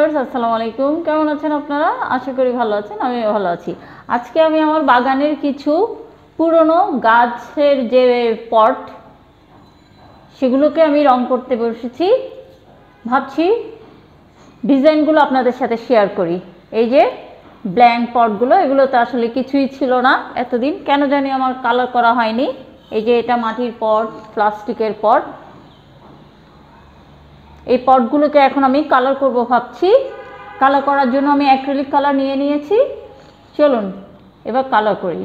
Viewers আসসালামু আলাইকুম, কেমন আছেন আপনারা? আশা করি ভালো আছেন, আমিও ভালো আছি। আজকে আমি আমার বাগানের কিছু পুরনো গাছের যে পট সেগুলোকে আমি রং করতে বসেছি। ভাবছি ডিজাইনগুলো আপনাদের সাথে শেয়ার করি। এই যে ব্ল্যাঙ্ক পটগুলো, এগুলোতে আসলে কিছুই ছিল না এতদিন, কেন জানি আমার কালার করা হয়নি। এই যে এটা মাটির পট, প্লাস্টিকের পট। এই পটগুলোকে এখন আমি কালার করব ভাবছি। কালার করার জন্য আমি অ্যাক্রিলিক কালার নিয়ে নিয়েছি। চলুন এবার কালার করি।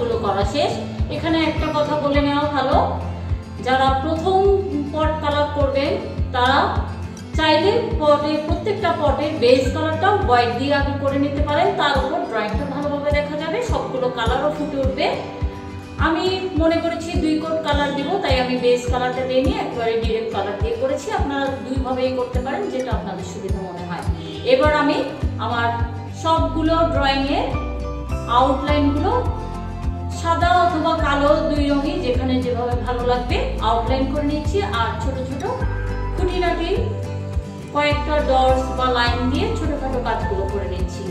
সবগুলো করা শেষ। এখানে একটা কথা বলে নেওয়া ভালো, যারা প্রথম পট কালার করবেন তারা চাইলে প্রত্যেকটা পটের বেস কালারটাও হোয়াইট দিয়ে আগে করে নিতে পারেন, তার উপর ড্রয়িংটা ভালোভাবে দেখা যাবে, সবগুলো কালারও ফুটে উঠবে। আমি মনে করেছি 2 কোট কালার দিব, তাই আমি বেস কালারটা দিয়ে নিয়ে একবারে ডিরেক্ট কালার দিয়ে করেছি। আপনারা দুইভাবেই করতে পারেন, যেটা আপনাদের সুবিধা মনে হয়। এবার আমি আমার সবগুলো ড্রয়িংয়ের আউটলাইনগুলো সাদা অথবা কালো 2 রঙই যেখানে যেভাবে ভালো লাগবে আউটলাইন করে নিচ্ছি, আর ছোট ছোট খুঁটিনাটি কয়েকটা ডটস বা লাইন দিয়ে ছোটখাটো কাজগুলো করে নিচ্ছি।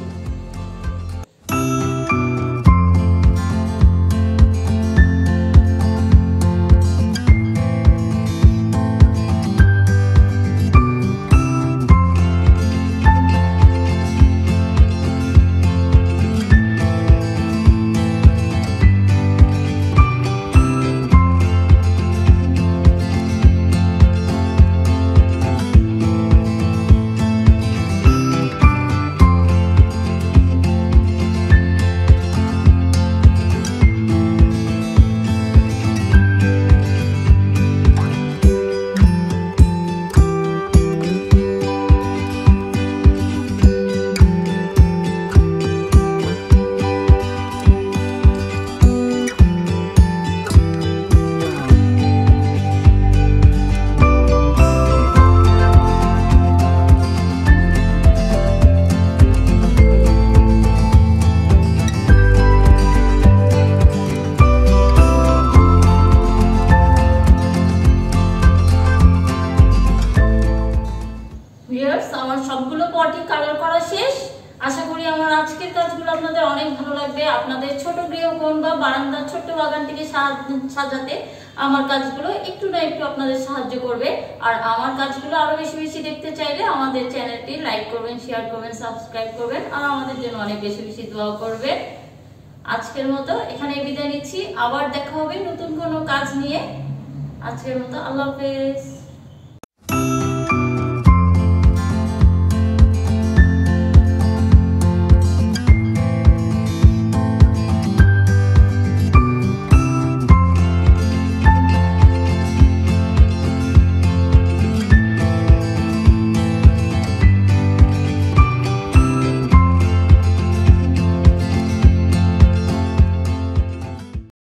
আমার সবগুলো পটই কালার করা শেষ। আশা করি আমার আজকের কাজগুলো আপনাদের অনেক ভালো লাগবে। আপনাদের ছোট গৃহকোণ বা বারান্দার ছোট্ট বাগানটিকে সাজাতে আমার কাজগুলো একটু না একটু আপনাদের সাহায্য করবে। আর আমার কাজগুলো আরো বেশি বেশি দেখতে চাইলে আমাদের চ্যানেলটি লাইক করবেন, শেয়ার করবেন, সাবস্ক্রাইব করবেন, আর আমাদের জন্য অনেক বেশি বেশি দোয়া করবেন। আজকের মতো এখানে বিদায় নিচ্ছি, আবার দেখা হবে নতুন কোনো কাজ নিয়ে। আজকের মতো আল্লাহ হাফেজ।